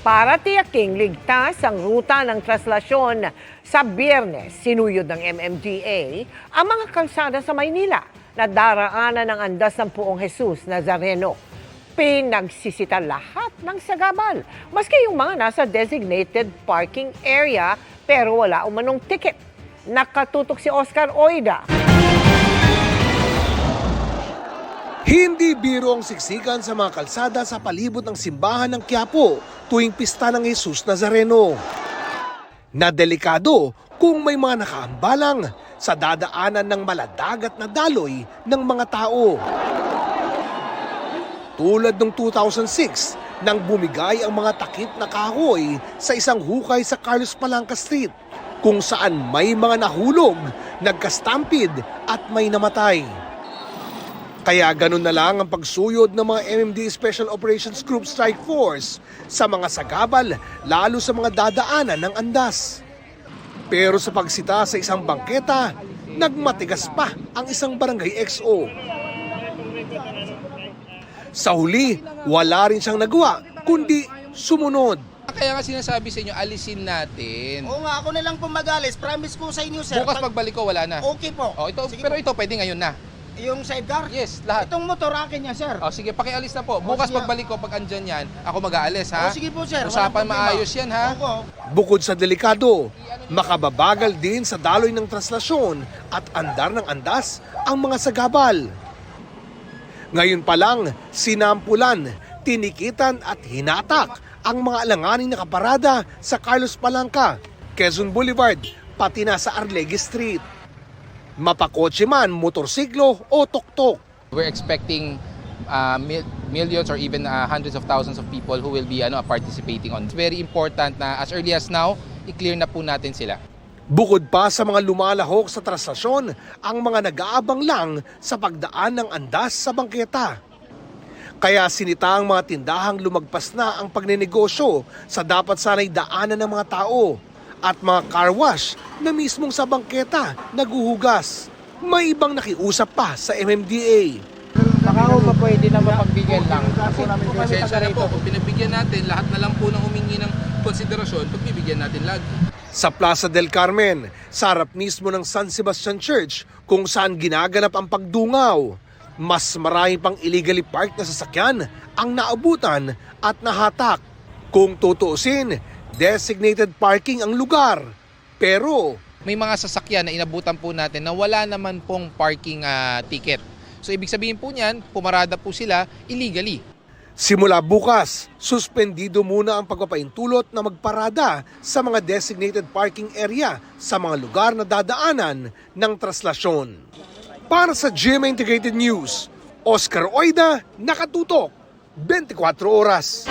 Para tiyaking ligtas ang ruta ng traslasyon sa Biyernes, sinuyod ng MMDA ang mga kalsada sa Maynila na daraanan ng andas ng Poong Jesus Nazareno. Pinagsisita lahat ng sagabal, maski yung mga nasa designated parking area pero wala umanong ticket. Nakatutok si Oscar Oida. Hindi biro ang siksikan sa mga kalsada sa palibot ng simbahan ng Quiapo tuwing pista ng Jesus Nazareno. Na delikado kung may mga nakaambalang sa dadaanan ng maladagat na daloy ng mga tao. Tulad noong 2006 nang bumigay ang mga takip na kahoy sa isang hukay sa Carlos Palanca Street kung saan may mga nahulog, nagkastampid at may namatay. Kaya ganun na lang ang pagsuyod ng mga MMDA Special Operations Group Strike Force sa mga sagabal, lalo sa mga dadaanan ng andas. Pero sa pagsita sa isang bangketa, nagmatigas pa ang isang barangay XO. Sa huli, wala rin siyang nagawa, kundi sumunod. Kaya nga sinasabi sa inyo, alisin natin. Oo nga, ako na lang po mag-alis. Promise ko sa inyo, sir. Bukas pagbalik ko, wala na. Okay po. Oh, ito, Sige pero po. ito pwede ngayon na. Yung sidecar? Yes, lahat. Itong motor akin yan, sir. Oh, sige, pakialis na po. Bukas sige. pagbalik ko, pag andyan yan, ako mag-aalis, ha? Oh, sige po, sir. Usapan Walang problema. maayos yan, ha? Opo. Bukod sa delikado, makababagal din sa daloy ng traslasyon at andar ng andas ang mga sagabal. Ngayon pa lang, sinampulan, tinikitan at hinatak ang mga alanganing nakaparada sa Carlos Palanca, Quezon Boulevard, pati na sa Arlegue Street. Mapakotse man, motorsiklo o tuktok. We're expecting millions or even hundreds of thousands of people who will be participating on. It's very important na as early as now, i-clear na po natin sila. Bukod pa sa mga lumalahok sa traslasyon, ang mga nag-aabang lang sa pagdaan ng andas sa bangketa. Kaya sinita ang mga tindahang lumagpas na ang pagnenegosyo sa dapat sanay daanan ng mga tao at mga car wash na mismong sa bangketa naguhugas. May ibang nakiusap pa sa MMDA. Baka ako pa pwede na mapagbigyan lang. Pasensya na po, kung pinagbigyan natin, lahat na lang po ng humingi ng konsiderasyon, pagbibigyan natin lagi. Sa Plaza del Carmen, sa harap mismo ng San Sebastian Church kung saan ginaganap ang pagdungaw, mas marami pang illegally parked na sasakyan ang naabutan at nahatak. Kung tutuusin, designated parking ang lugar. Pero May mga sasakyan na inabutan po natin na wala naman pong parking ticket. So ibig sabihin po niyan, pumarada po sila illegally. simula bukas, suspendido muna ang pagpapaintulot na magparada sa mga designated parking area sa mga lugar na dadaanan ng traslasyon. Para sa GMA Integrated News, Oscar Oida, nakatutok, 24 oras.